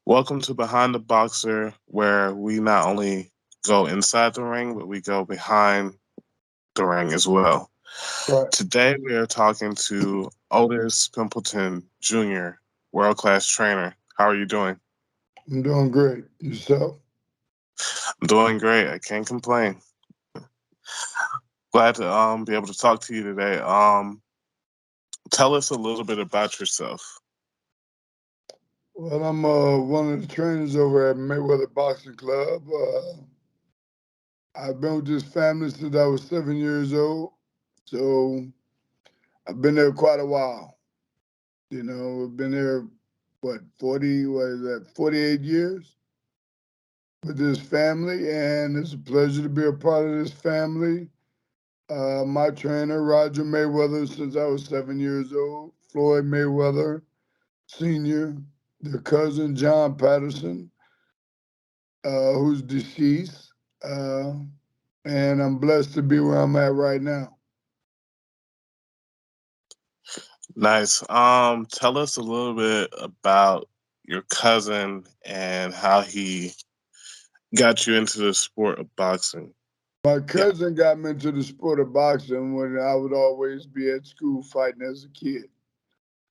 Welcome to Behind the Boxer, where we not only go inside the ring, but we go behind the ring as well. Right. Today, we are talking to Otis Pimpleton Jr., world class trainer. How are you doing? I'm doing great. Yourself? I'm doing great. I can't complain. Glad to be able to talk to you today. Tell us a little bit about yourself. Well, I'm one of the trainers over at Mayweather Boxing Club. I've been with this family since I was 7 years old, so I've been there quite a while. I've been there, 48 years with this family, and it's a pleasure to be a part of this family. My trainer, Roger Mayweather, since I was 7 years old, Floyd Mayweather, Sr., their cousin, John Patterson, who's deceased, uh, and I'm blessed to be where I'm at right now. Nice. Tell us a little bit about your cousin and how he got you into the sport of boxing. My Yeah. cousin got me into the sport of boxing when I would always be at school fighting as a kid.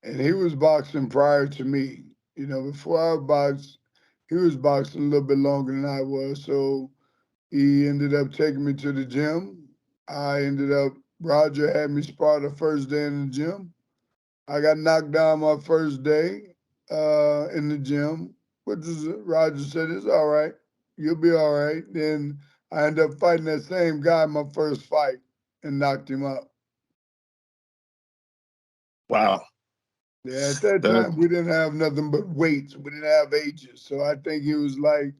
And he was boxing prior to me. Before I boxed, he was boxing a little bit longer than I was. So he ended up taking me to the gym. Roger had me spar the first day in the gym. I got knocked down my first day in the gym, which is Roger said it's all right. You'll be all right. Then I ended up fighting that same guy in my first fight and knocked him out. Wow. Yeah, at that That, time we didn't have nothing but weights. We didn't have ages. So I think he was like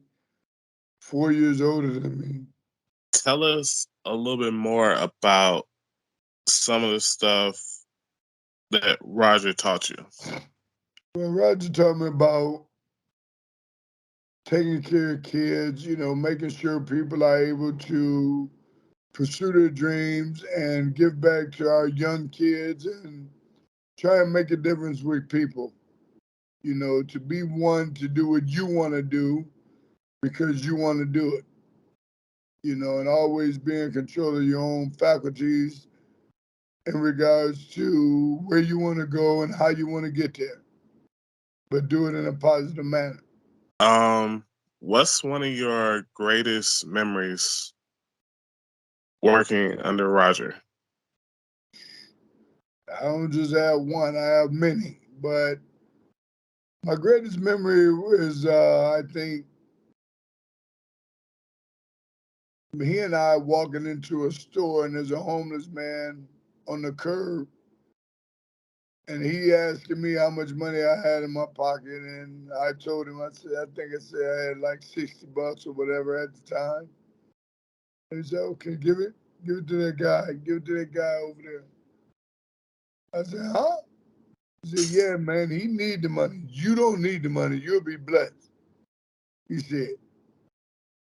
4 years older than me. tell us a little bit more about some of the stuff that Roger taught you. Well, Roger taught me about taking care of kids, making sure people are able to pursue their dreams and give back to our young kids and try and make a difference with people. To be one to do what you want to do because you want to do it, and always be in control of your own faculties in regards to where you want to go and how you want to get there, but do it in a positive manner. What's one of your greatest memories working under Roger? I don't just have one, I have many, but my greatest memory is, I think, he and I walking into a store and there's a homeless man on the curb and he asking me how much money I had in my pocket and I told him, I said I had like 60 bucks or whatever at the time. And he said, okay, give it to that guy, give it to that guy over there. I said, huh? He said, yeah, man, he need the money. You don't need the money, you'll be blessed. He said,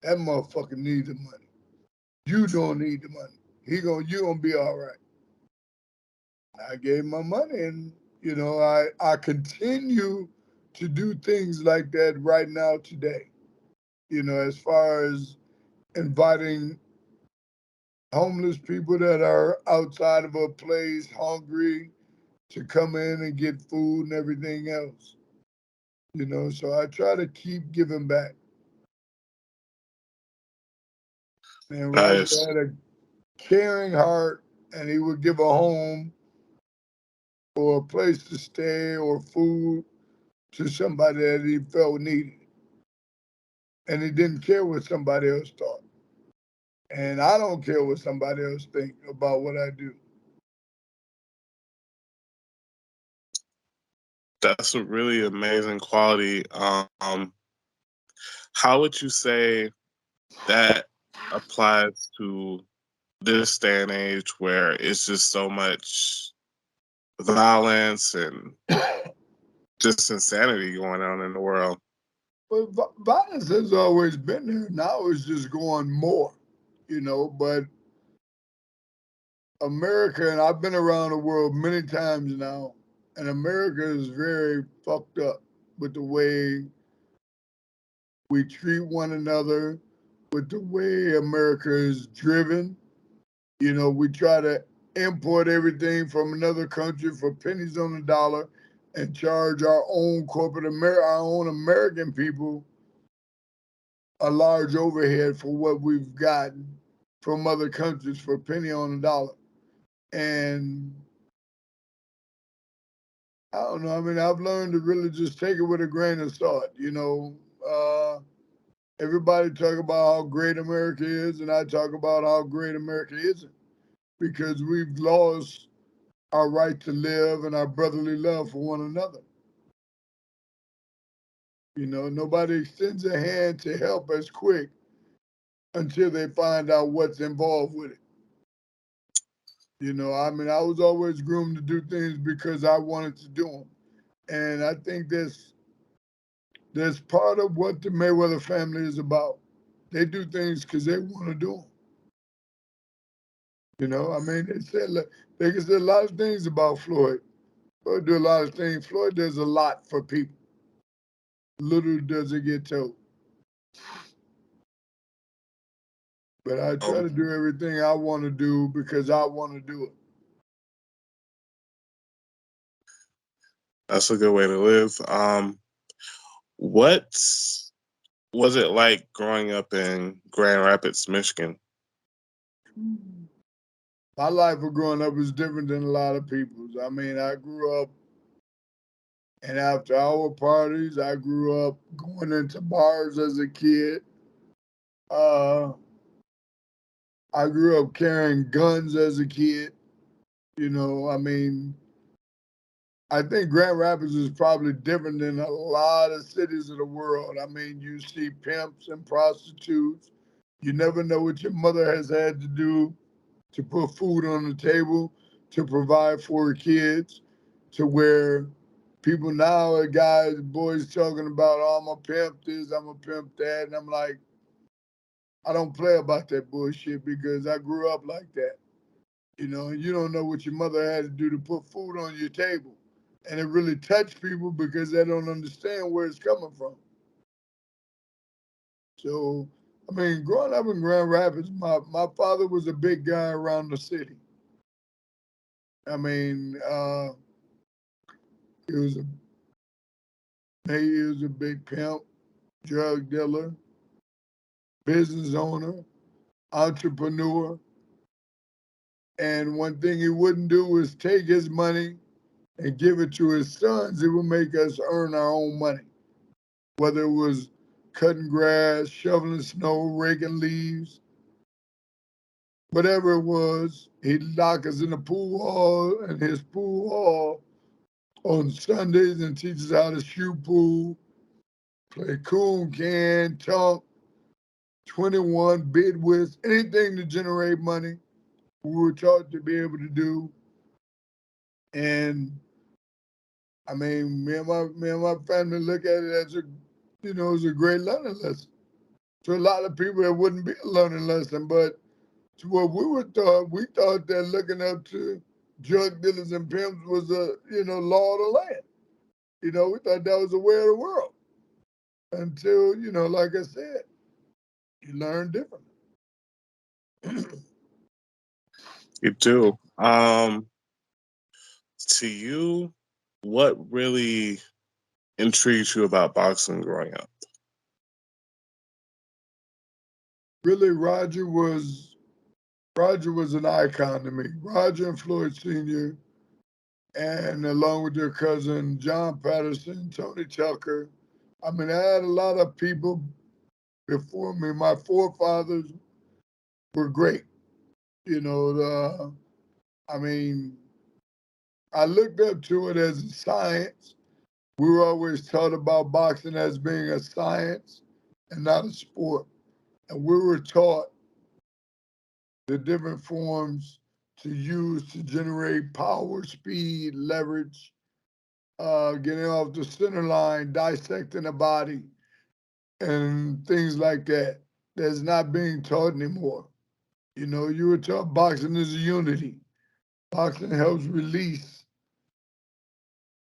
that motherfucker needs the money. You don't need the money. You gonna be all right. I gave my money, and I continue to do things like that right now today. As far as inviting homeless people that are outside of a place hungry to come in and get food and everything else. So I try to keep giving back. And Roger Nice. had a caring heart, and he would give a home or a place to stay or food to somebody that he felt needed. And he didn't care what somebody else thought. And I don't care what somebody else think about what I do. That's a really amazing quality. How would you say that applies to this day and age where it's just so much violence and just insanity going on in the world? But violence has always been there. Now it's just going more, But America, and I've been around the world many times now, and America is very fucked up with the way We treat one another with the way America is driven. You know, we try to import everything from another country for pennies on the dollar and charge our own our own American people a large overhead for what we've gotten from other countries for a penny on the dollar. And I don't know. I mean, I've learned to really just take it with a grain of salt. You know, everybody talk about how great America is, and I talk about how great America isn't because we've lost our right to live and our brotherly love for one another. You know, nobody extends a hand to help us quick until they find out what's involved with it. You know, I mean, I was always groomed to do things because I wanted to do them. And I think that's part of what the Mayweather family is about. They do things because they want to do them. You know, I mean, they can say a lot of things about Floyd. Floyd do a lot of things. Floyd does a lot for people. Little does it get told. But I try to do everything I want to do because I want to do it. That's a good way to live. What was it like growing up in Grand Rapids, Michigan? My life of growing up is different than a lot of people's. I mean, I grew up in after hour parties. I grew up going into bars as a kid. Uh, I grew up carrying guns as a kid. You know, I mean, I think Grand Rapids is probably different than a lot of cities of the world. I mean, you see pimps and prostitutes. You never know what your mother has had to do to put food on the table, to provide for her kids, to where people now are guys, boys talking about, oh, I'm a pimp this, I'm a pimp that. And I'm like, I don't play about that bullshit because I grew up like that. You know, you don't know what your mother had to do to put food on your table. And it really touched people because they don't understand where it's coming from. So, I mean, growing up in Grand Rapids, my father was a big guy around the city. I mean, he was a he was a big pimp, drug dealer, business owner, entrepreneur. And one thing he wouldn't do was take his money and give it to his sons. It would make us earn our own money, whether it was cutting grass, shoveling snow, raking leaves, whatever it was. He'd lock us in the pool hall and his pool hall on Sundays and teach us how to shoot pool, play coon can, tunk, 21, bid whist, anything to generate money. We were taught to be able to do. And I mean, me and my family look at it as as a great learning lesson. To a lot of people, it wouldn't be a learning lesson, but to what we were taught, we thought that looking up to drug dealers and pimps was law of the land. You know, we thought that was the way of the world until, like I said, you learn differently. You do. To you, what really intrigued you about boxing growing up? Really, Roger was an icon to me. Roger and Floyd Sr. and along with their cousin John Patterson, Tony Tucker. I mean, I had a lot of people before me. My forefathers were great. You know, I mean, I looked up to it as a science. We were always taught about boxing as being a science and not a sport. And we were taught the different forms to use to generate power, speed, leverage, getting off the center line, dissecting the body, and things like that. That's not being taught anymore. You know, you were taught boxing is a unity. Boxing helps release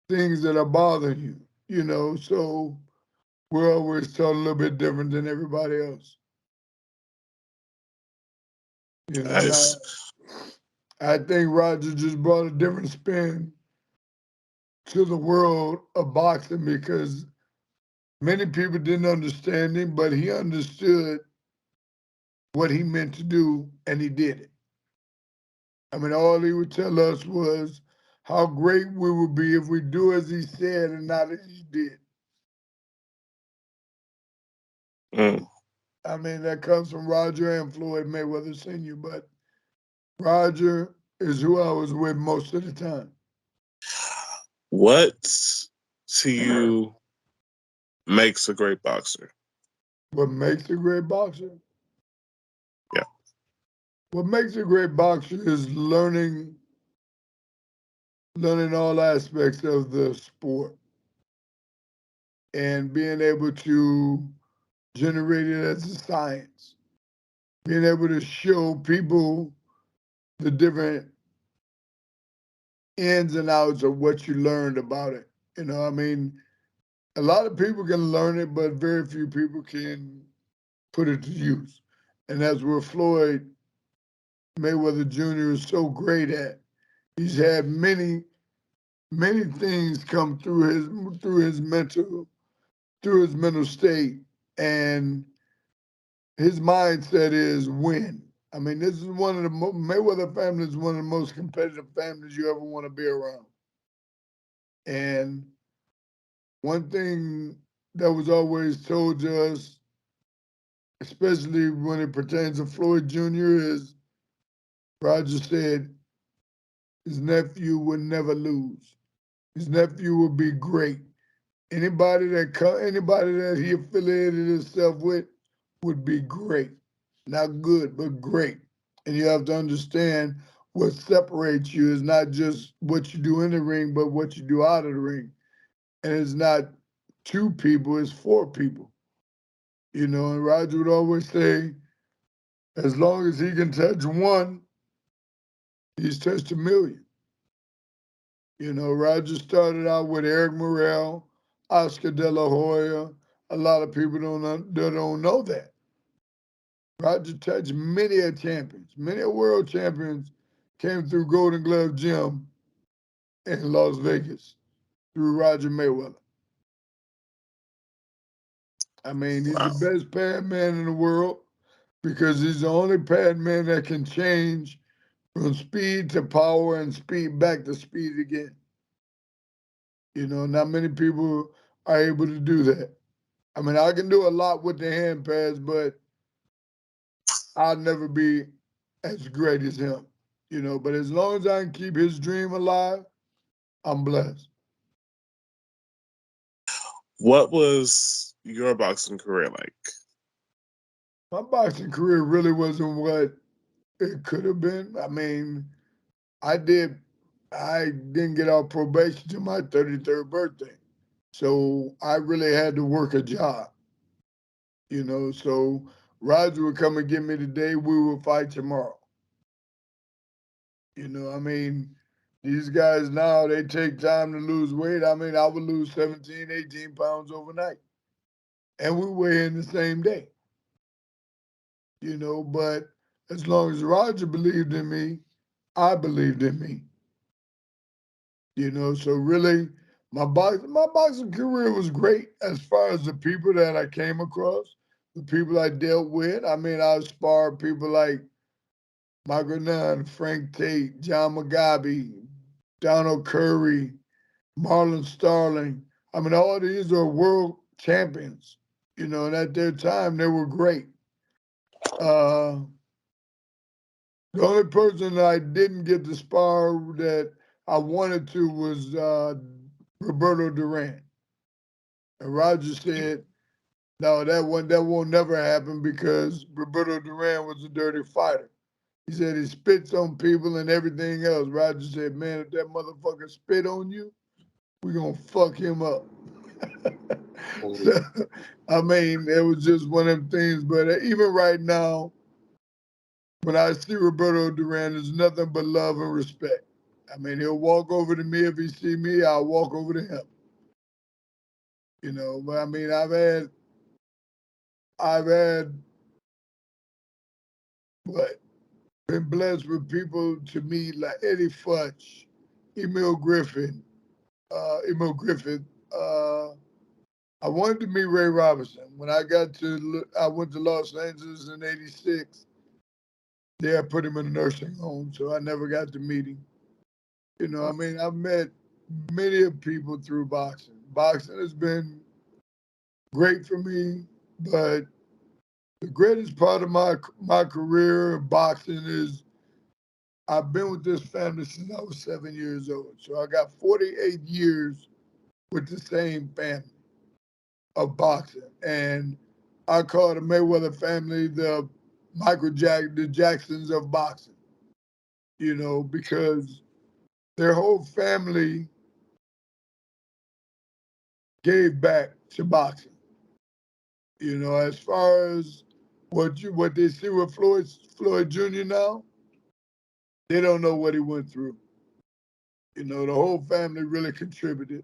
things that are bothering you, so we're always taught a little bit different than everybody else. You know, and It's I think Roger just brought a different spin to the world of boxing because many people didn't understand him, but he understood what he meant to do and he did it. I mean, all he would tell us was how great we would be if we do as he said and not as he did. mm. I mean, that comes from Roger and Floyd Mayweather Sr., but Roger is who I was with most of the time. What to you makes a great boxer? What makes a great boxer? Yeah. What makes a great boxer is learning all aspects of the sport and being able to generate it as a science, being able to show people the different ins and outs of what you learned about it. You know, I mean, a lot of people can learn it, but very few people can put it to use. And that's where Floyd Mayweather Jr. is so great at. He's had many things come through his mental state, and his mindset is win. I mean, this is one of the Mayweather family is one of the most competitive families you ever want to be around. And one thing that was always told to us, especially when it pertains to Floyd Jr., is Roger said his nephew would never lose. His nephew would be great. Anybody that he affiliated himself with would be great. Not good, but great. And you have to understand what separates you is not just what you do in the ring, but what you do out of the ring. And it's not two people, it's four people. You know, and Roger would always say, as long as he can touch one, he's touched a million. You know, Roger started out with Eric Morrell, Oscar De La Hoya. A lot of people don't know that. Roger touched many a champions, many a world champions came through Golden Glove Gym in Las Vegas through Roger Mayweather. I mean, he's the Wow. best pad man in the world because he's the only pad man that can change from speed to power and speed back to speed again. You know, not many people are able to do that. I mean, I can do a lot with the hand pads, but I'll never be as great as him. You know, but as long as I can keep his dream alive, I'm blessed. What was your boxing career like? My boxing career really wasn't what it could have been. I mean, I did I didn't get off probation till my 33rd birthday. So I really had to work a job, you know. So Roger would come and get me today, we would fight tomorrow. You know, I mean, these guys now, they take time to lose weight. I mean, I would lose 17, 18 pounds overnight. And we weigh in the same day, you know. But as long as Roger believed in me, I believed in me, you know. So really, my boxing career was great as far as the people that I came across, the people I dealt with. I mean, I sparred people like Michael Nunn, Frank Tate, John Mugabe, Donald Curry, Marlon Starling. I mean, all these are world champions, you know, and at their time they were great. Uh, the only person that I didn't get to spar that I wanted to was Roberto Duran. And Roger said, no, that won't never happen because Roberto Duran was a dirty fighter. He said he spits on people and everything else. Roger said, man, if that motherfucker spit on you, we're gonna fuck him up. Mm. So, I mean, it was just one of them things. But even right now, when I see Roberto Duran, there's nothing but love and respect. I mean, he'll walk over to me if he see me. I'll walk over to him. you know. But I mean, I've had what been blessed with people to meet like Eddie Futch, Emil Griffin, Emil Griffith. I wanted to meet Ray Robinson. When I went to Los Angeles in '86. They had put him in a nursing home, so I never got to meet him. You know, I mean, I've met many of people through boxing. Boxing has been great for me, but the greatest part of my career in boxing is I've been with this family since I was 7 years old. So I got 48 years with the same family of boxing. And I call the Mayweather family the Jacksons of boxing, you know, because their whole family gave back to boxing. You know, as far as what they see with Floyd Jr. now, they don't know what he went through. You know, the whole family really contributed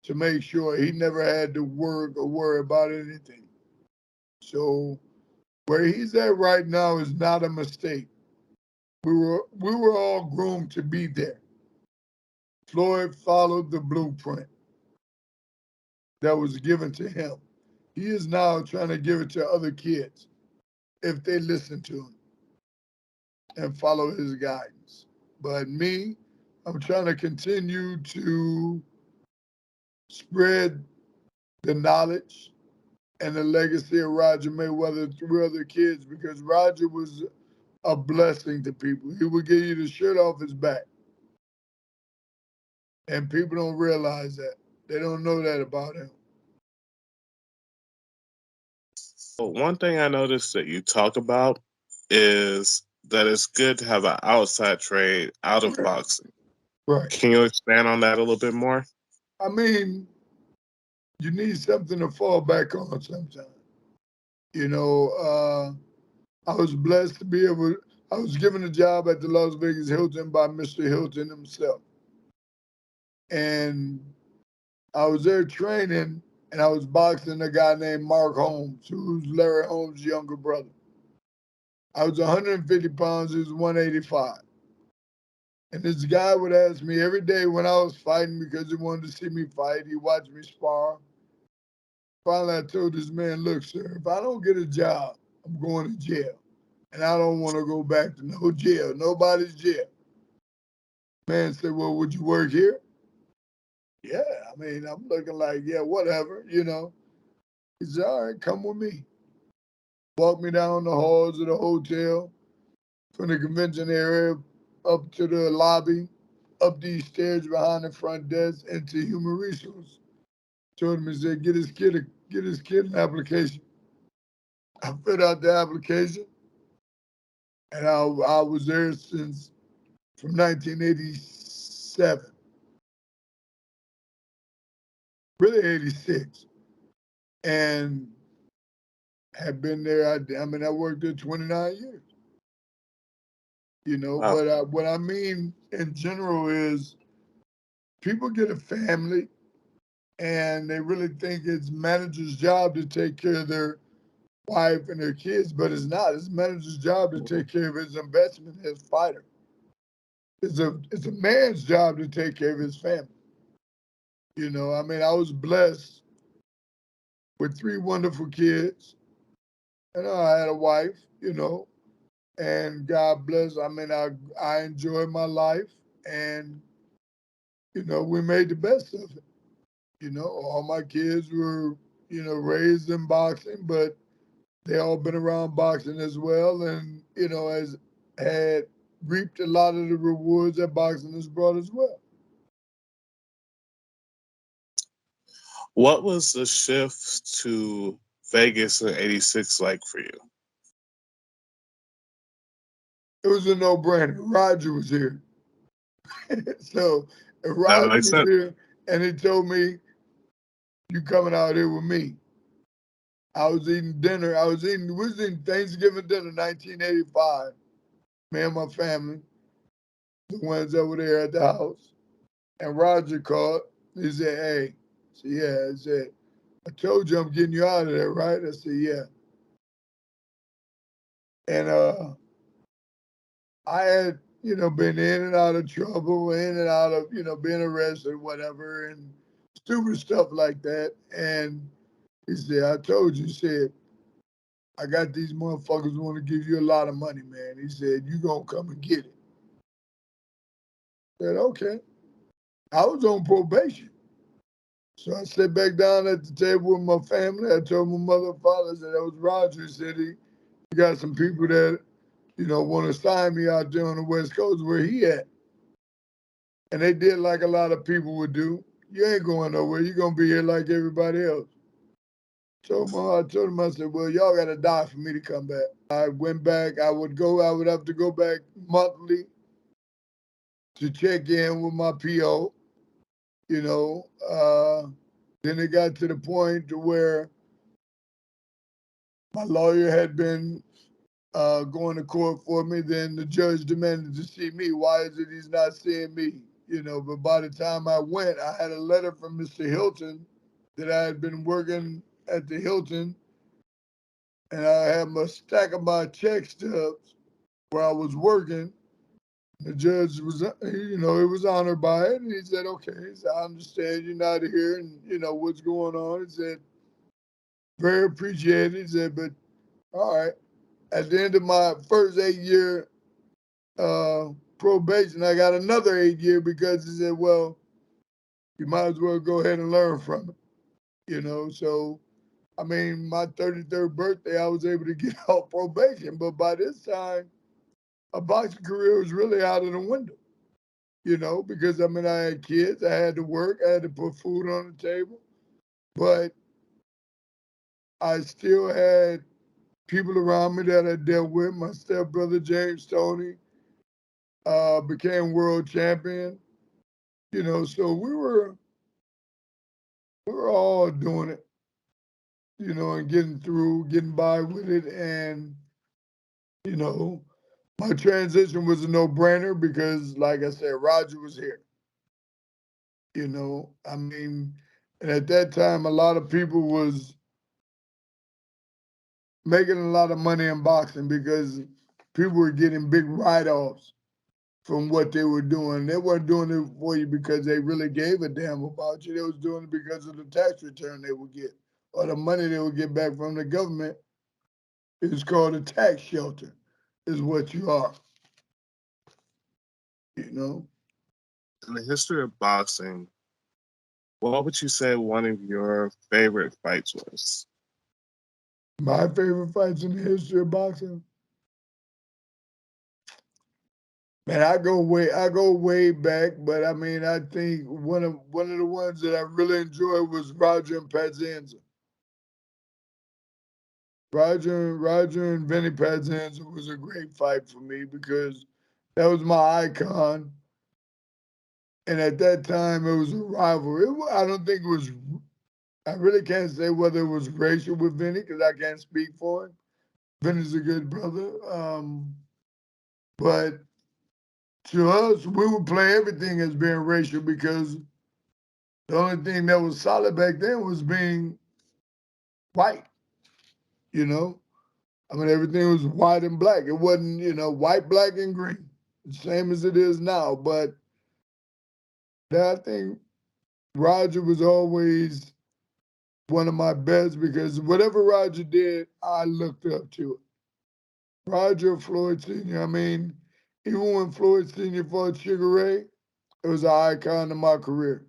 to make sure he never had to work or worry about anything. So where he's at right now is not a mistake. We were all groomed to be there. Floyd followed the blueprint that was given to him. He is now trying to give it to other kids if they listen to him and follow his guidance. But me, I'm trying to continue to spread the knowledge and the legacy of Roger Mayweather through other kids because Roger was a blessing to people. He would give you the shirt off his back. And people don't realize that. They don't know that about him. So one thing I noticed that you talk about is that it's good to have an outside trade out of Right. boxing. Right. Can you expand on that a little bit more? I mean, you need something to fall back on sometimes. You know, I was blessed to be able, I was given a job at the Las Vegas Hilton by Mr. Hilton himself. And I was there training and I was boxing a guy named Mark Holmes, who's Larry Holmes' younger brother. I was 150 pounds, he was 185. And this guy would ask me every day when I was fighting because he wanted to see me fight. He watched me spar. Finally, I told this man, look, sir, if I don't get a job, I'm going to jail. And I don't want to go back to no jail, nobody's jail. Man said, well, would you work here? Yeah, I mean, I'm looking like, yeah, whatever, you know. He said, all right, come with me. Walked me down the halls of the hotel from the convention area up to the lobby, up these stairs behind the front desk into human resources. Told him, he said, get his kid an application. I filled out the application, and I was there since from 1987, really 86, and have been there. I mean, I worked there 29 years, you know. Wow. But what I mean in general is people get a family and they really think it's manager's job to take care of their wife and their kids, but it's not. It's manager's job to take care of his investment as fighter. It's a man's job to take care of his family. You know, I mean, I was blessed with three wonderful kids, and I had a wife, you know, and God bless. I mean, I enjoyed my life, and you know, we made the best of it. You know, all my kids were, you know, raised in boxing, but they all been around boxing as well, and you know, has had reaped a lot of the rewards that boxing has brought as well. What was the shift to Vegas in '86 like for you? It was a no-brainer. Roger was here, so if That Roger makes was sense. here and he told me, "You coming out here with me?" I was eating dinner. We was eating Thanksgiving dinner, 1985. Me and my family, the ones that were there at the house. And Roger called. He said, hey, said, yeah. I said, I told you I'm getting you out of there, right? I said, yeah. And I had, been in and out of trouble, in and out of, being arrested, whatever, and stupid stuff like that. And he said, I told you, he said, I got these motherfuckers who want to give you a lot of money, man. He said, you gonna come and get it. I said, okay. I was on probation. So I sat back down at the table with my family. I told my mother and father, I said, that was Roger. He said, he got some people that, want to sign me out there on the West Coast where he at. And they did like a lot of people would do. You ain't going nowhere. You're going to be here like everybody else. So I told him, I said, well, y'all got to die for me to come back. I went back. I would have to go back monthly to check in with my PO, Then it got to the point to where my lawyer had been going to court for me. Then the judge demanded to see me. Why is it he's not seeing me? But by the time I went, I had a letter from Mr. Hilton that I had been working at the Hilton, and I had my stack of my check stubs where I was working. The judge was, he was honored by it, and he said, okay, he said, I understand you're not here, and what's going on. He said, very appreciated. He said, but all right. At the end of my first 8-year probation, I got another 8 year because he said, well, you might as well go ahead and learn from it, So, I mean, my 33rd birthday, I was able to get off probation. But by this time, a boxing career was really out of the window, because, I mean, I had kids, I had to work, I had to put food on the table. But I still had people around me that I dealt with. My stepbrother, James Stoney, became world champion. So we were all doing it, and getting by with it. And, my transition was a no-brainer because, like I said, Roger was here. I mean, and at that time, a lot of people was making a lot of money in boxing because people were getting big write-offs from what they were doing. They weren't doing it for you because they really gave a damn about you. They was doing it because of the tax return they would get or the money they would get back from the government. It's called a tax shelter, is what you are. In the history of boxing, what would you say one of your favorite fights was? My favorite fights in the history of boxing? Man, I go way back, but I mean, I think one of the ones that I really enjoyed was Roger and Pazanza. Roger and Vinny Pazanza was a great fight for me because that was my icon. And at that time, it was a rivalry. I don't think it was, I really can't say whether it was racial with Vinny because I can't speak for him. Vinny's a good brother. But to us, we would play everything as being racial because the only thing that was solid back then was being white, you know? I mean, everything was white and black. It wasn't, white, black, and green, the same as it is now. But I think Roger was always one of my best because whatever Roger did, I looked up to it. Roger, Floyd Sr., I mean, even when Floyd Sr. fought Sugar Ray, it was an icon of my career,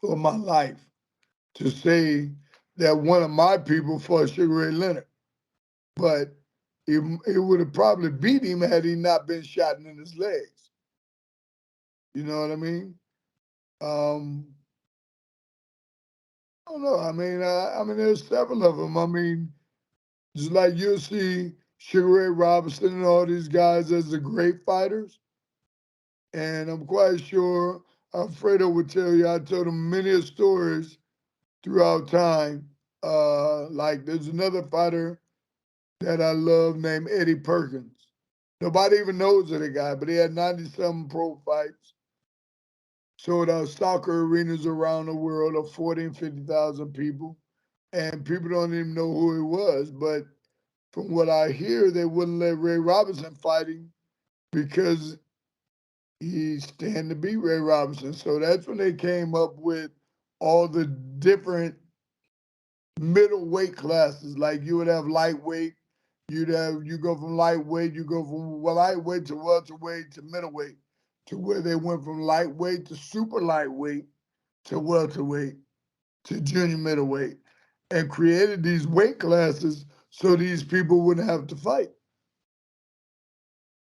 of my life, to say that one of my people fought Sugar Ray Leonard. But it would have probably beat him had he not been shot in his legs. You know what I mean? I don't know. I mean, there's several of them. I mean, just like you'll see Sugar Ray Robinson and all these guys as the great fighters. And I'm quite sure Alfredo would tell you, I told him many stories throughout time. Like there's another fighter that I love named Eddie Perkins. Nobody even knows of the guy, but he had 90-something pro fights. sold out soccer arenas around the world of 40 and 50,000 people. And people don't even know who he was. But from what I hear, they wouldn't let Ray Robinson fight him because he stand to beat Ray Robinson. So that's when they came up with all the different middleweight classes. Like you would have lightweight, you go from lightweight, you go from lightweight to welterweight to middleweight, to where they went from lightweight to super lightweight to welterweight to junior middleweight, and created these weight classes so these people wouldn't have to fight.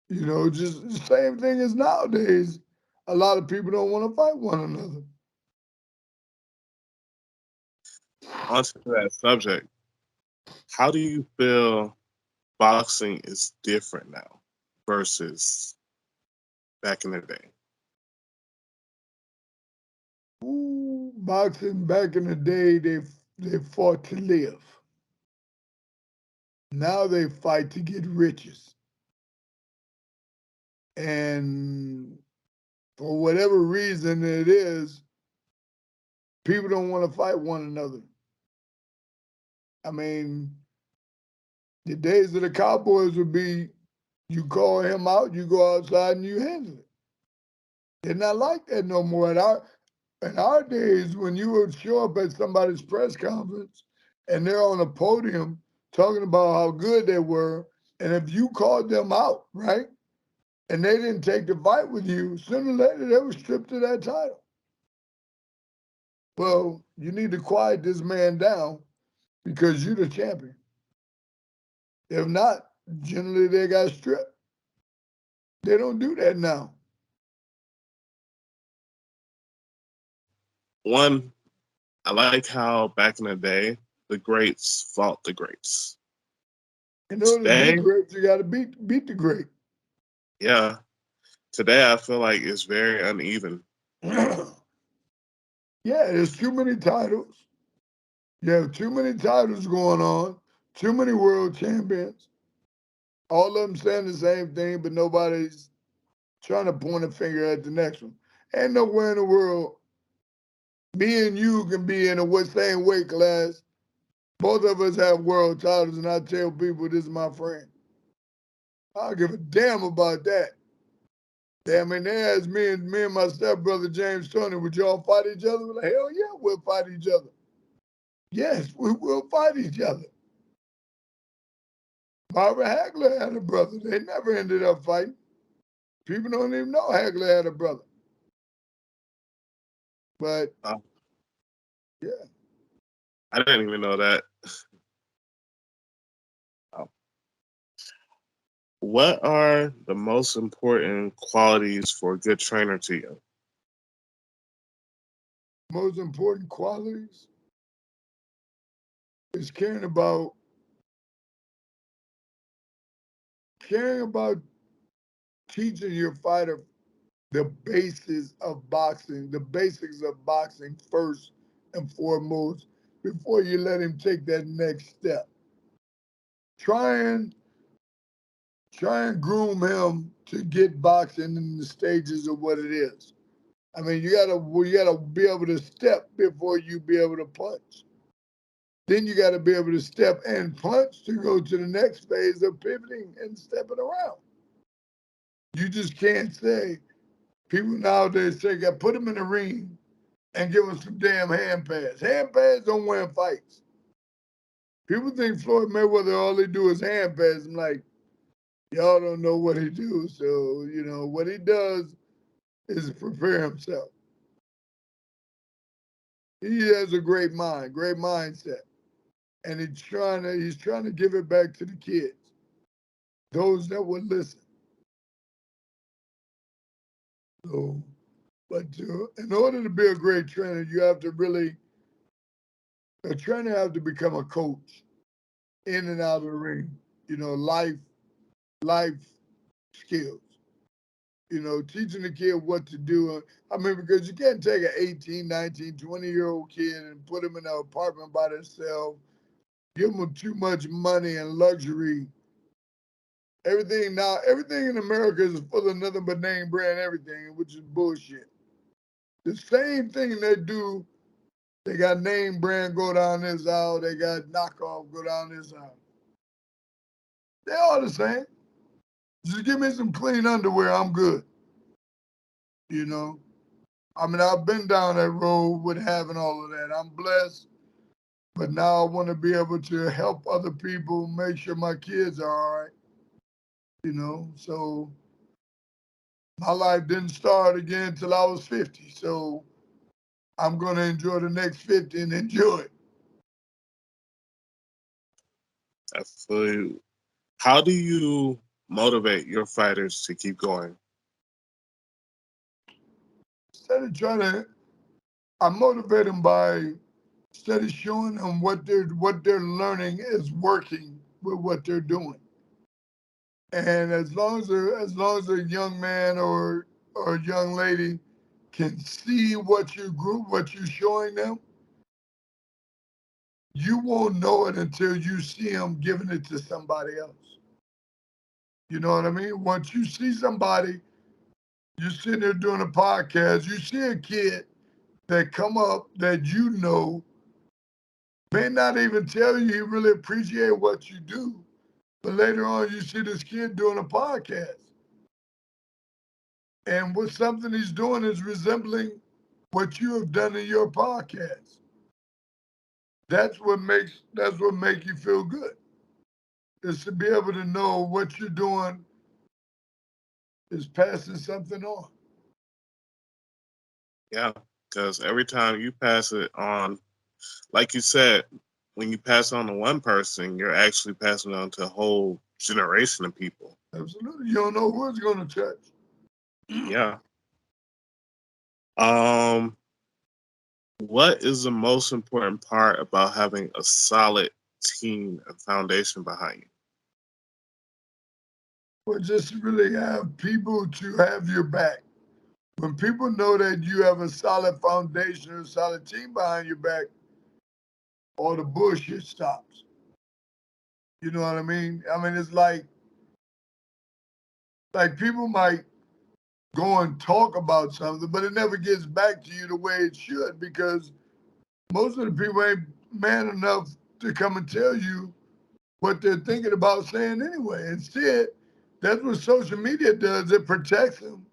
You know, just the same thing as nowadays. A lot of people don't want to fight one another. Onto that subject, how do you feel boxing is different now versus back in the day? Ooh, boxing back in the day, they fought to live. Now they fight to get riches. And for whatever reason it is, people don't want to fight one another. I mean, the days of the Cowboys would be you call him out, you go outside and you handle it. They're not like that no more. In our days, when you would show up at somebody's press conference and they're on a podium talking about how good they were, and if you called them out, right, and they didn't take the fight with you, sooner or later they were stripped of that title. Well, you need to quiet this man down because you're the champion. If not, generally they got stripped. They don't do that now. One, I like how back in the day the greats fought the greats. In order to be Today, great, you got to beat the great. yeah, today I feel like it's very uneven. Yeah, there's too many titles. You have too many titles going on, too many world champions. All of them saying the same thing, but nobody's trying to point a finger at the next one. Ain't nowhere in the world me and you can be in a same weight class. Both of us have world titles, and I tell people this is my friend. I don't give a damn about that. Damn, and they asked me and my stepbrother James Tony, would y'all fight each other? We're like, hell yeah, we'll fight each other. Yes, we will fight each other. Marvin Hagler had a brother. They never ended up fighting. People don't even know Hagler had a brother. But Uh, yeah, I didn't even know that. Oh. What are the most important qualities for a good trainer to you? most important qualities is caring about teaching your fighter the basis of boxing, the basics of boxing first and foremost, before you let him take that next step. Try and try and groom him to get boxing in the stages of what it is. I mean, you gotta be able to step before you be able to punch. Then you gotta be able to step and punch to go to the next phase of pivoting and stepping around. You just can't say people nowadays say, "Got put him in the ring and give him some damn hand pads." Hand pads don't win fights. People think Floyd Mayweather all he do is hand pads. I'm like, y'all don't know what he do. So what he does is prepare himself. He has a great mind, great mindset, and he's trying to give it back to the kids, those that would listen. So, but in order to be a great trainer, you have to really a trainer have to become a coach in and out of the ring. Life skills. Teaching the kid what to do. I mean, because you can't take an 18, 19, 20-year-old kid and put him in an apartment by themselves, give them too much money and luxury. Everything in America is full of nothing but name brand everything, which is bullshit. The same thing they do. They got name brand go down this aisle. They got knockoff go down this aisle. They all the same. Just give me some clean underwear. I'm good. You know. I mean, I've been down that road with having all of that. I'm blessed, but now I want to be able to help other people, make sure my kids are all right. You know. So my life didn't start again until I was 50. So I'm going to enjoy the next 50 and enjoy it. Absolutely. How do you motivate your fighters to keep going? Instead of trying to, I motivate them by instead of showing them what they're learning is working with what they're doing. And as long as a young man or a young lady can see what you're showing them, you won't know it until you see them giving it to somebody else. You know what I mean? Once you see somebody, you're sitting there doing a podcast, you see a kid that come up that you know may not even tell you he really appreciate what you do, but later on you see this kid doing a podcast. And what something he's doing is resembling what you have done in your podcast. That's what make you feel good. Is to be able to know what you're doing is passing something on. Yeah, because every time you pass it on, like you said, when you pass on to one person, you're actually passing on to a whole generation of people. Absolutely. You don't know who it's going to touch. Yeah. Um, what is the most important part about having a solid team and foundation behind you? But just really have people to have your back. When people know that you have a solid foundation, a solid team behind your back, all the bullshit stops. You know what I mean? I mean, it's like people might go and talk about something, but it never gets back to you the way it should because most of the people ain't man enough to come and tell you what they're thinking about saying anyway. Instead, that's what social media does. It protects them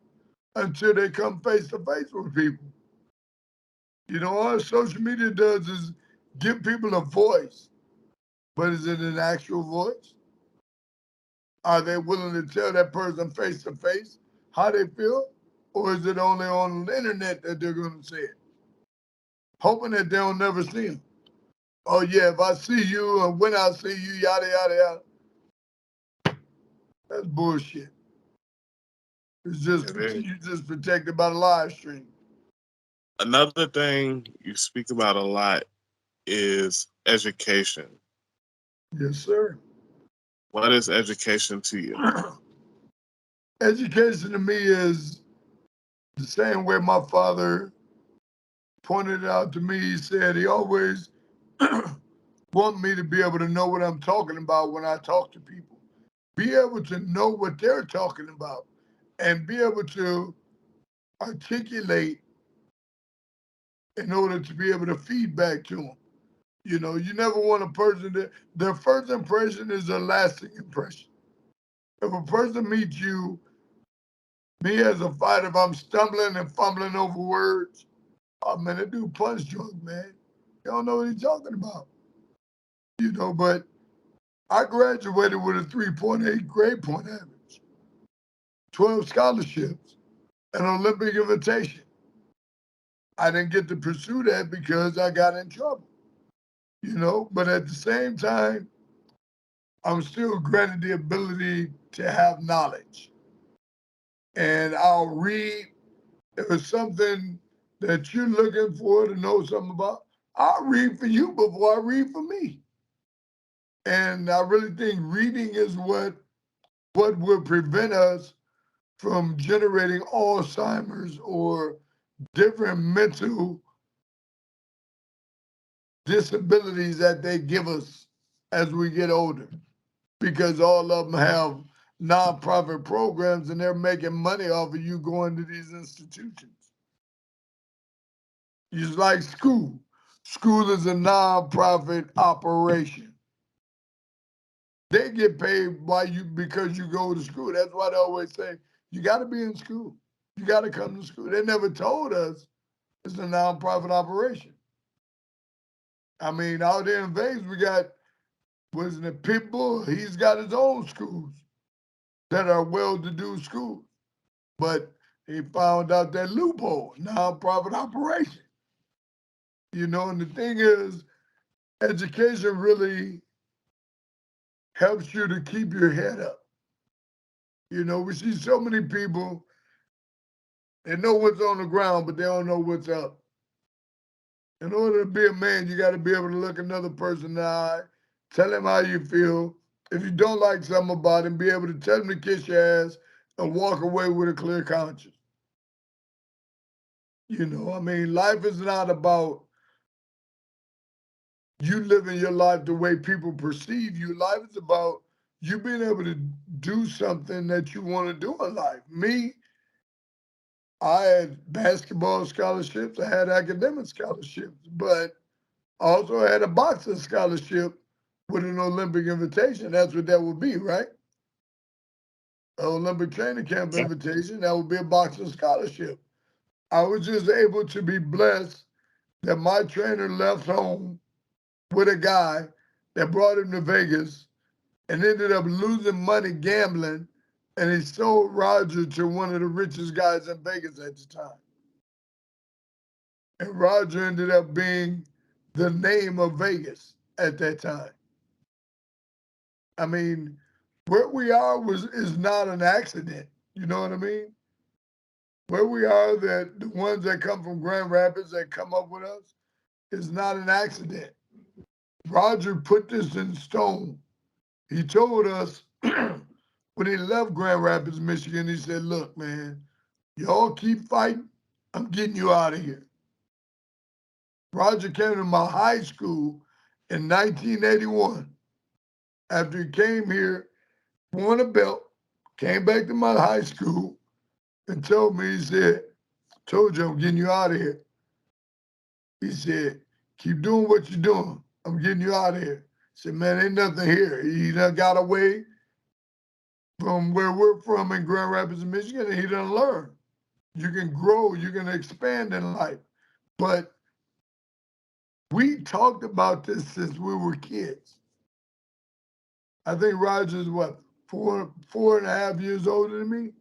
until they come face to face with people. You know, all social media does is give people a voice, but is it an actual voice? Are they willing to tell that person face to face how they feel? Or is it only on the internet that they're going to say it? Hoping that they'll never see them. Oh, yeah, if I see you and when I see you, yada, yada, yada. That's bullshit. It's just It is. you just protected by the live stream. Another thing you speak about a lot is education. Yes, sir. What is education to you? Education to me is the same way my father pointed it out to me. He said he always want me to be able to know what I'm talking about when I talk to people. Be able to know what they're talking about and be able to articulate in order to be able to feed back to them. You know, you never want a person that their first impression is a lasting impression. If a person meets you, me as a fighter, if I'm stumbling and fumbling over words, oh man, that dude punch drunk, man. You don't know what he's talking about. You know, but I graduated with a 3.8 grade point average, 12 scholarships, an Olympic invitation. I didn't get to pursue that because I got in trouble, you know, but at the same time, I'm still granted the ability to have knowledge. And I'll read if it's something that you're looking for to know something about, I'll read for you before I read for me. And I really think reading is what would prevent us from generating Alzheimer's or different mental disabilities that they give us as we get older. Because all of them have nonprofit programs and they're making money off of you going to these institutions. Just like school. School is a non-profit operation. They get paid because you go to school. That's why they always say, you got to be in school. You got to come to school. They never told us it's a non-profit operation. I mean, out there in Vegas, we got, wasn't it Pitbull? He's got his own schools that are well-to-do schools. But he found out that loophole, non-profit operation. You know, and the thing is, education really helps you to keep your head up. You know, we see so many people, they know what's on the ground, but they don't know what's up. In order to be a man, you got to be able to look another person in the eye, tell him how you feel. If you don't like something about him, be able to tell him to kiss your ass and walk away with a clear conscience. You know, I mean, life is not about you living your life the way people perceive you. Life is about you being able to do something that you want to do in life. Me, I had basketball scholarships, I had academic scholarships, but I also had a boxing scholarship with an Olympic invitation. That's what that would be, right? An Olympic training camp invitation, that would be a boxing scholarship. I was just able to be blessed that my trainer left home with a guy that brought him to Vegas and ended up losing money gambling, and he sold Roger to one of the richest guys in Vegas at the time. And Roger ended up being the name of Vegas at that time. I mean, where we are is not an accident. You know what I mean? Where we are, that the ones that come from Grand Rapids that come up with us is not an accident. Roger put this in stone. He told us when he left Grand Rapids, Michigan, he said, look, man, y'all keep fighting. I'm getting you out of here. Roger came to my high school in 1981. After he came here, won a belt, came back to my high school and told me, he said, told you I'm getting you out of here. He said, keep doing what you're doing. I'm getting you out of here. He said, man, ain't nothing here. He done got away from where we're from in Grand Rapids, Michigan, and he done learned. You can grow, you can expand in life. But we talked about this since we were kids. I think Roger's what, four and a half years older than me?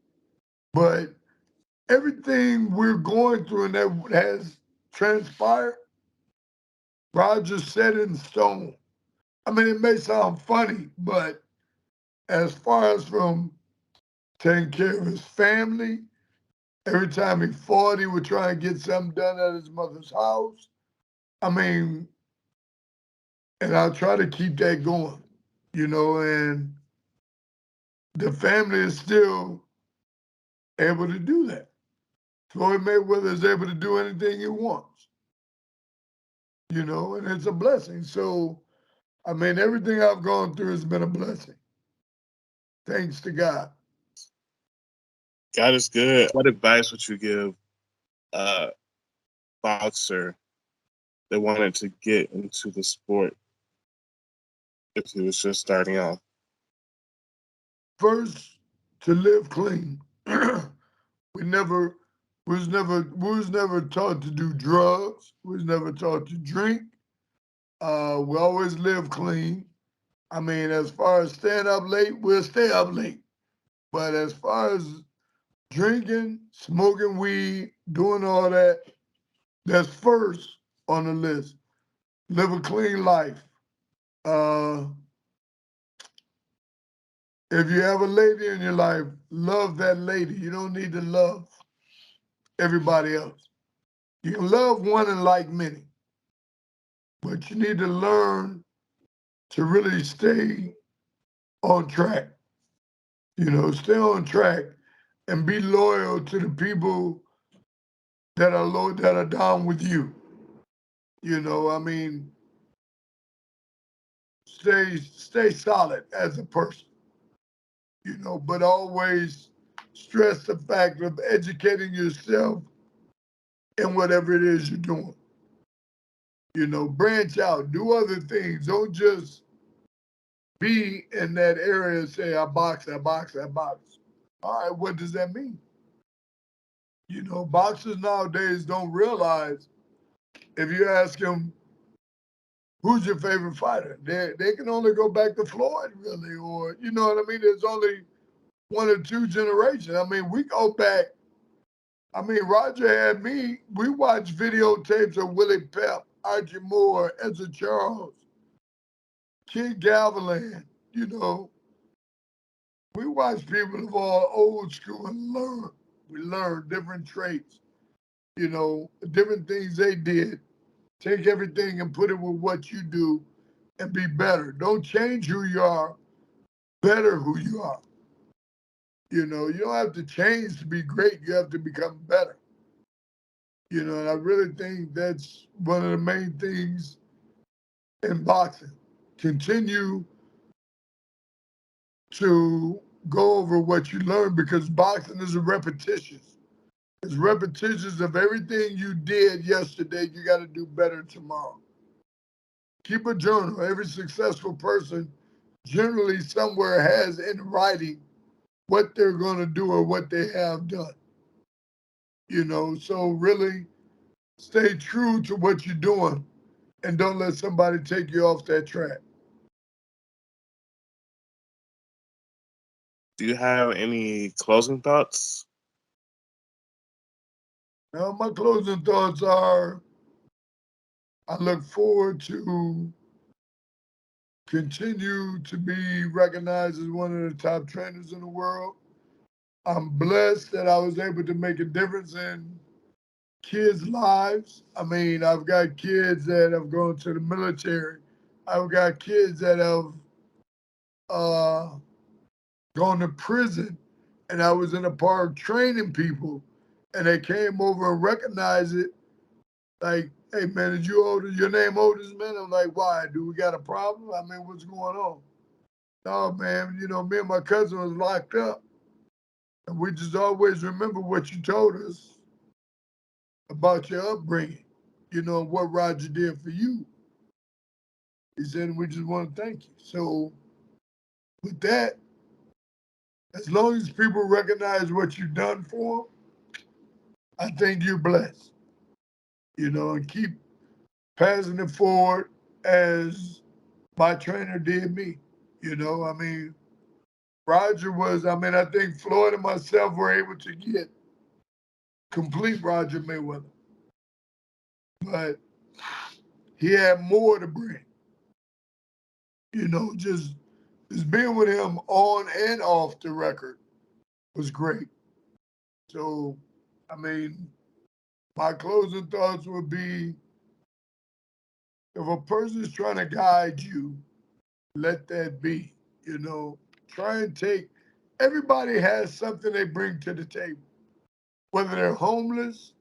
But everything we're going through and that has transpired, Roger set in stone. I mean, it may sound funny, but as far as from taking care of his family, every time he fought, he would try and get something done at his mother's house. I mean, and I'll try to keep that going, you know, and the family is still able to do that. Floyd Mayweather is able to do anything he wants, you know, and it's a blessing. So, I mean, everything I've gone through has been a blessing. Thanks to God. God is good. What advice would you give a boxer that wanted to get into the sport if he was just starting out? First, to live clean. we was never taught to do drugs. We was never taught to drink. We always live clean. I mean, as far as staying up late, we'll stay up late. But as far as drinking, smoking weed, doing all that, that's first on the list. Live a clean life. Uh, if you have a lady in your life, love that lady. You don't need to love everybody else. You can love one and like many, but you need to learn to really stay on track. You know, stay on track and be loyal to the people that are down with you. You know, I mean, stay solid as a person. You know, but always stress the fact of educating yourself in whatever it is you're doing. Branch out, do other things. Don't just be in that area and say, I box, I box, I box. All right, what does that mean? Boxers nowadays don't realize if you ask them, who's your favorite fighter? They can only go back to Floyd, really, or, you know what I mean? There's only one or two generations. I mean, we go back. I mean, Roger had me. We watched videotapes of Willie Pep, Archie Moore, Ezra Charles, Kid Gavilan. We watched people of all old school and learn. We learned different traits, different things they did. Take everything and put it with what you do and be better. Don't change who you are, better who you are. You don't have to change to be great. You have to become better. And I really think that's one of the main things in boxing. Continue to go over what you learn because boxing is a repetition. It's repetitions of everything you did yesterday. You got to do better tomorrow. Keep a journal. Every successful person generally somewhere has in writing what they're going to do or what they have done. So really stay true to what you're doing and don't let somebody take you off that track. Do you have any closing thoughts? Now, my closing thoughts are I look forward to continue to be recognized as one of the top trainers in the world. I'm blessed that I was able to make a difference in kids' lives. I mean, I've got kids that have gone to the military. I've got kids that have gone to prison, and I was in a park training people, and they came over and recognized it. Like, hey man, is you Otis? Your name Otis, man? I'm like, why? Do we got a problem? I mean, what's going on? No, man. Me and my cousin was locked up, and we just always remember what you told us about your upbringing. What Roger did for you. He said, we just want to thank you. So, with that, as long as people recognize what you've done for them, I think you're blessed. And keep passing it forward as my trainer did me. I mean, Roger was, I think Floyd and myself were able to get complete Roger Mayweather. But he had more to bring. Just being with him on and off the record was great. So, I mean, my closing thoughts would be if a person is trying to guide you, let that be. Try and take, everybody has something they bring to the table. Whether they're homeless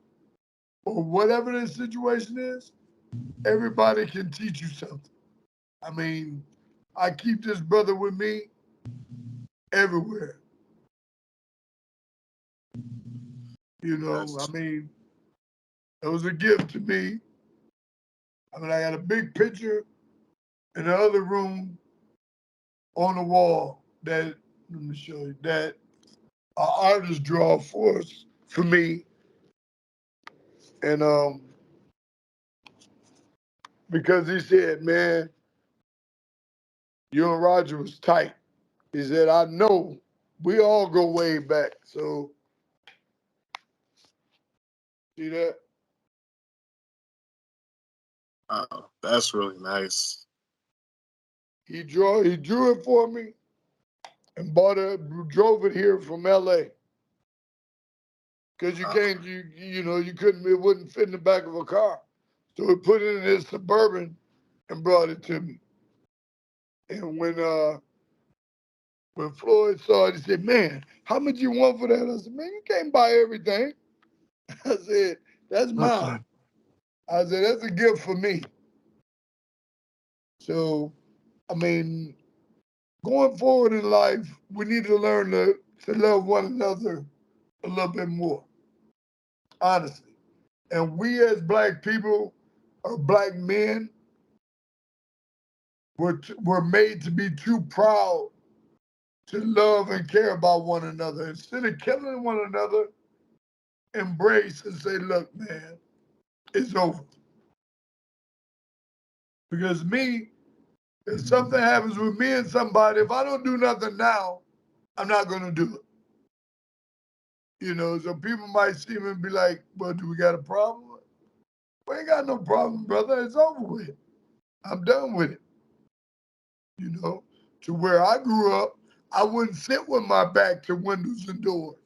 or whatever the situation is, everybody can teach you something. I mean, I keep this brother with me everywhere. I mean, it was a gift to me. I mean, I got a big picture in the other room on the wall that, let me show you, that an artist draw for me. And because he said, man, you and Roger was tight. He said, I know we all go way back. So, see that? Oh, that's really nice. He drew it for me and drove it here from LA. Because you can't, you couldn't, it wouldn't fit in the back of a car. So he put it in his Suburban and brought it to me. And when Floyd saw it, he said, man, how much you want for that? I said, man, you can't buy everything. I said, that's mine. I said, that's a gift for me. So, I mean, going forward in life, we need to learn to love one another a little bit more, honestly. And we as Black people or black men were made to be too proud to love and care about one another. Instead of killing one another, embrace and say, look, man, it's over. Because me, if something happens with me and somebody, if I don't do nothing now, I'm not going to do it. You know, so people might see me and be like, well, do we got a problem? We ain't got no problem, brother. It's over with. I'm done with it. You know, to where I grew up, I wouldn't sit with my back to windows and doors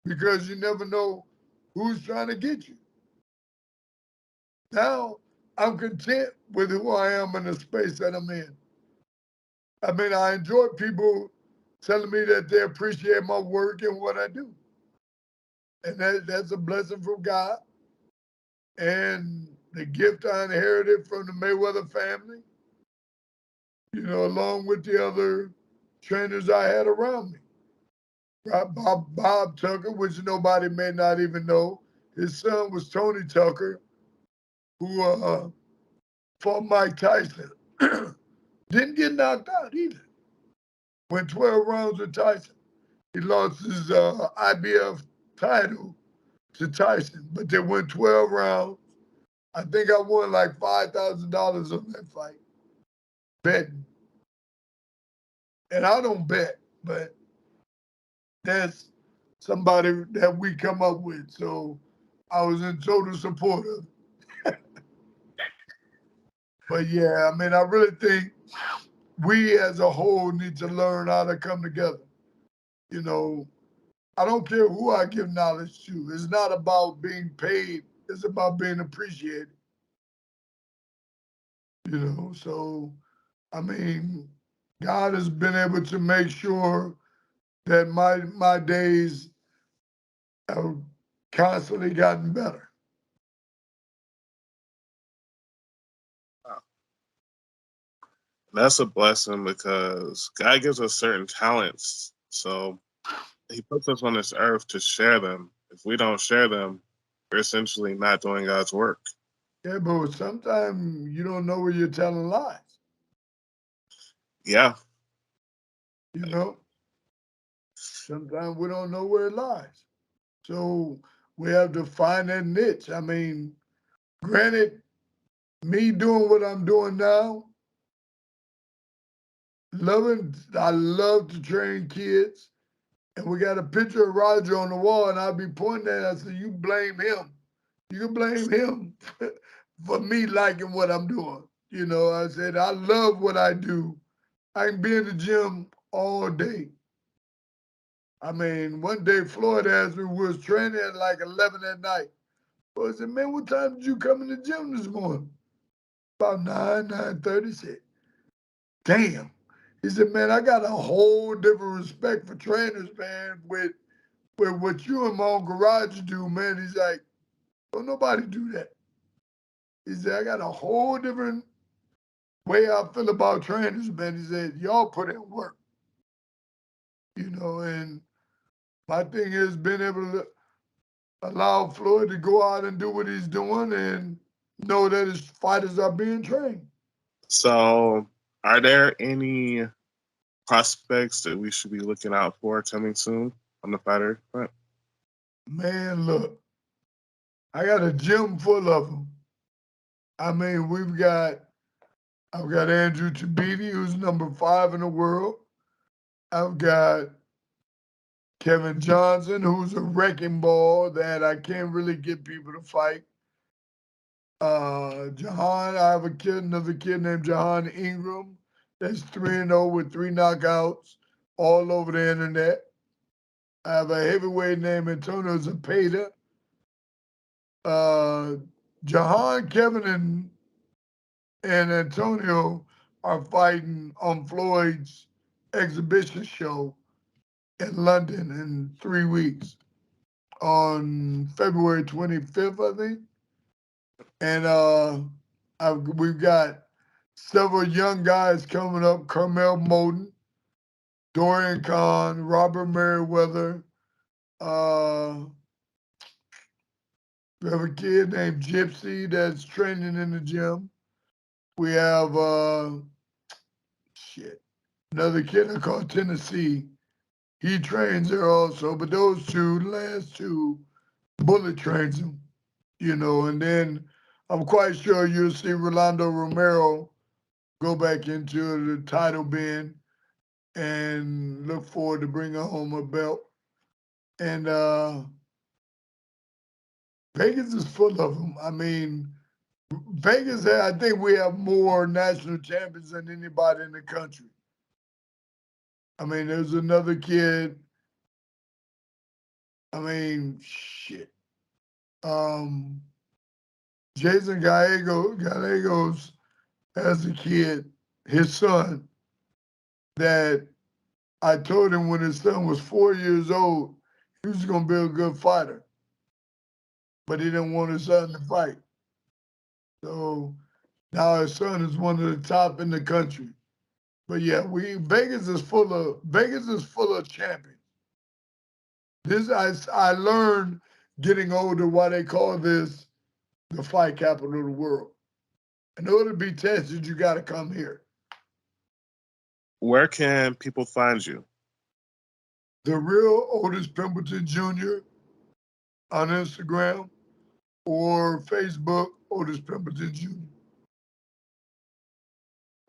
because you never know who's trying to get you. Now, I'm content with who I am in the space that I'm in. I mean, I enjoy people telling me that they appreciate my work and what I do. And that's a blessing from God. And the gift I inherited from the Mayweather family, you know, along with the other trainers I had around me. Bob Tucker, which nobody may not even know. His son was Tony Tucker, who fought Mike Tyson. Didn't get knocked out either. Went 12 rounds with Tyson. He lost his IBF title to Tyson, but they went 12 rounds. I think I won like $5,000 on that fight, betting. And I don't bet, but that's somebody that we come up with. So I was in total support of it. But yeah, I mean, I really think we as a whole need to learn how to come together. You know, I don't care who I give knowledge to. It's not about being paid. It's about being appreciated. You know, so I mean, God has been able to make sure that my days have constantly gotten better. That's a blessing because God gives us certain talents. So he puts us on this earth to share them. If we don't share them, we're essentially not doing God's work. Yeah, but sometimes you don't know where you're telling lies. Yeah. You know, sometimes we don't know where it lies. So we have to find that niche. I mean, granted, me doing what I'm doing now, I love to train kids. And we got a picture of Roger on the wall, and I'll be pointing at it. I said, you blame him. You can blame him for me liking what I'm doing. You know, I said, I love what I do. I can be in the gym all day. I mean, one day Floyd asked me, we was training at like 11 at night. So I said, man, what time did you come in the gym this morning? About 9:30. Said, damn. He said, man, I got a whole different respect for trainers, man, with what you and my own garage do, man. He's like, don't nobody do that. He said, I got a whole different way I feel about trainers, man. He said, y'all put in work, you know, and my thing is being able to allow Floyd to go out and do what he's doing and know that his fighters are being trained. So are there any prospects that we should be looking out for coming soon on the fighter front? Man, look, I got a gym full of them. I mean, I've got Andrew Tabiti, who's number 5 in the world. I've got Kevin Johnson, who's a wrecking ball that I can't really get people to fight. Jahan, I have another kid named Jahan Ingram that's 3-0 with 3 knockouts all over the internet. I have a heavyweight named Antonio Zapata. Jahan, Kevin, and Antonio are fighting on Floyd's exhibition show in London in 3 weeks on February 25th, I think. And we've got several young guys coming up: Carmel Moden, Dorian Kahn, Robert Merriweather. We have a kid named Gypsy that's training in the gym. We have another kid I call Tennessee. He trains there also, but those two, the last two, Bullet trains him, and then I'm quite sure you'll see Rolando Romero go back into the title bin and look forward to bringing home a belt. And Vegas is full of them. I mean, Vegas, I think we have more national champions than anybody in the country. I mean, there's another kid. I mean, Jason Gallegos has a kid, his son, that I told him when his son was 4 years old, he was going to be a good fighter. But he didn't want his son to fight. So now his son is one of the top in the country. But yeah, Vegas is full of champions. I learned getting older why they call this the fight capital of the world. In order to be tested, you got to come here. Where can people find you? The real Otis Pimpleton Jr. on Instagram or Facebook, Otis Pimpleton Jr.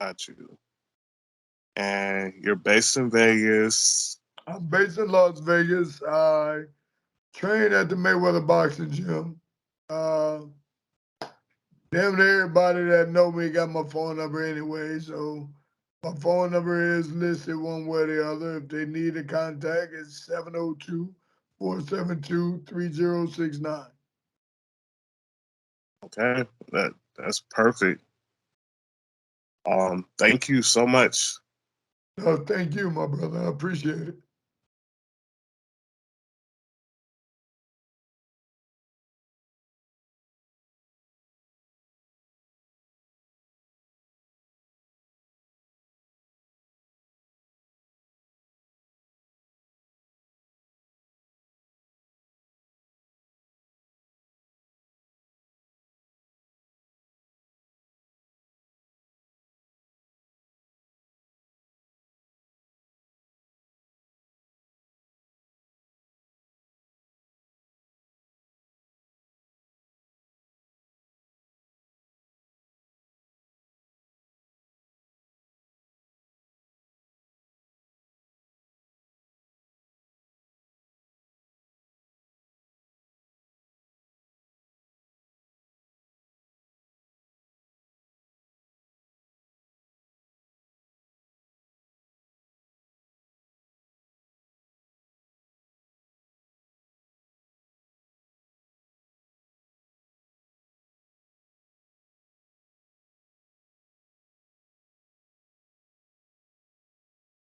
Got you. And you're based in Vegas. I'm based in Las Vegas. I train at the Mayweather boxing gym. Damn near everybody that know me got my phone number anyway, so my phone number is listed one way or the other. If they need a contact, it's 702-472-3069. Okay, that's perfect. Thank you so much. No, thank you, my brother. I appreciate it.